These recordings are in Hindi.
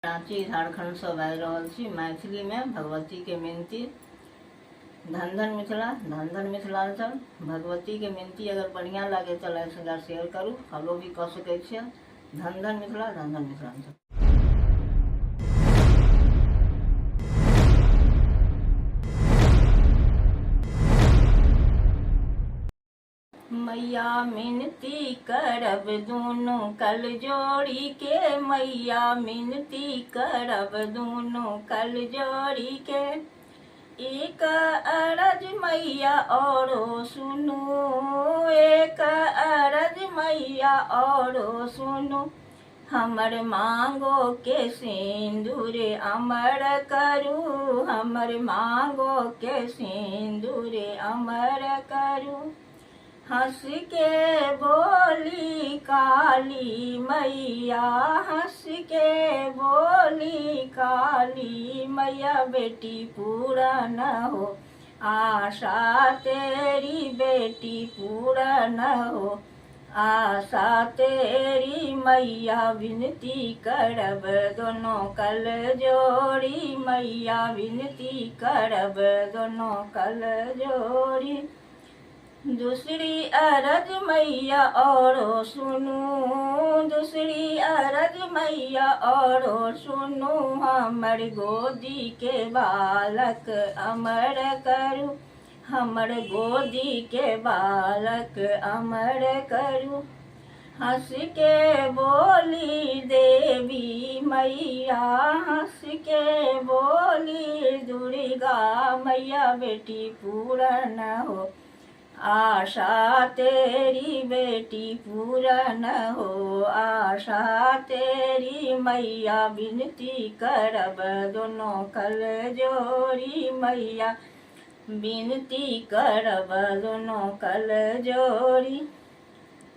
रांची झारखंड से बाजि रहल छी मैथिली में भगवती के मिनती। धन धन मिथिला, धन धन मिथिलांचल। भगवती के मिनती अगर बढ़िया लगे तो लाइक शेयर करूँ, फॉलो भी कर सके छियै। धन धन मिथिला, धन धन मिथिलांचल। मैया मिनती करब दोनों कल जोड़ी के, मैया मिनती करब दोनों कल जोड़ी के। एक अरज मैया औरो सुनू, एक अरज मैया औरो सुनू। हमर मांगो के सिंदूर अमर करू, हमर मांगो के सिंदूर अमर करू। हंस के बोली काली मैया, हंस के बोली काली मैया, बेटी पूरा न हो आशा तेरी, बेटी पूरा न हो आशा तेरी। मैया विनती करब दोनों कल जोड़ी, मैया विनती करब दोनों कल जोड़ी। दूसरी अरज मैया औरो सुनू, दूसरी अरज मैया औरो सुनू। हमर गोदी के बालक अमर करू, हमर गोदी के बालक अमर करू। हंस के बोली देवी मैया, हंस के बोली दुर्गा मैया, बेटी पूरा न हो आशा तेरी, बेटी पूरा न हो आशा तेरी। मैया विनती करब दोनों कल जोड़ी, मैया विनती करब दोनों कल जोड़ी।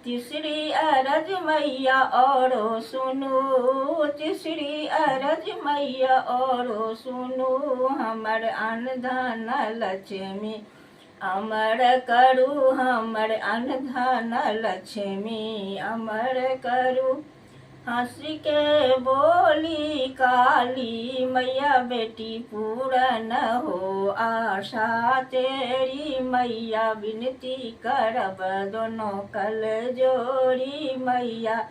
तीसरी अरज मैया औरो सुनू, तीसरी अरज मैया औरो सुनू। हमर अन्न धन लक्ष्मी अमर करू, हमर अन्न धन लक्ष्मी अमर करू। हंस के बोली काली मैया, बेटी पूरा न हो आशा तेरी। मैया विनती करब दोनों कल जोड़ी, मैया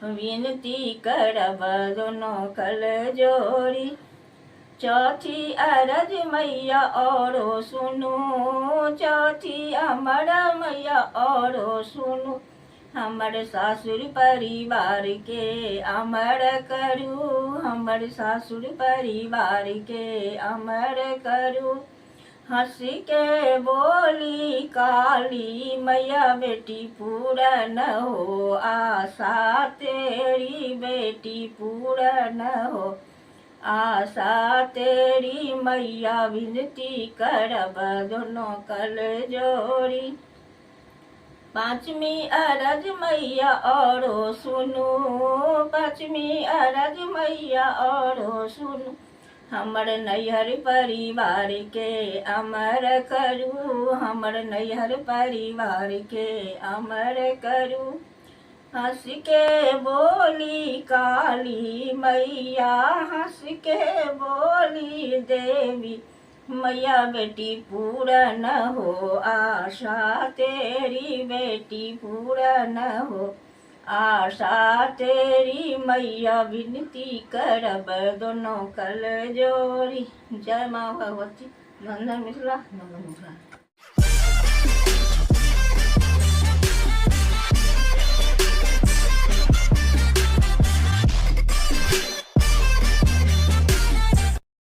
विनती करब दोनों कल जोड़ी। चौथी अरज मैया औरो सुनू, चौथी अमर मैया औरो सुनू। हमर सासुर परिवार के अमर करू, हमर सासुर परिवार के अमर करू। हंस के बोली काली मैया, बेटी पूरा न हो आशा तेरी, बेटी पूरा न हो आशा तेरी। मैया विनती करब दोनों कल जोड़ी। पांचवी अरज मैया औरो सुनू, पांचवी अरज मैया औरो सुनू। हमर नैहर परिवार के अमर करू, हमर नैहर परिवार के अमर करू। हंस के बोली काली मैया, हंस के बोली देवी मैया, बेटी पूरा न हो आशा तेरी, बेटी पूरा न हो आशा तेरी। मैया विनती करब दोनों कल जोड़ी। जय माँ भगवती। धन धन मिथिला, धन धन मिथिला।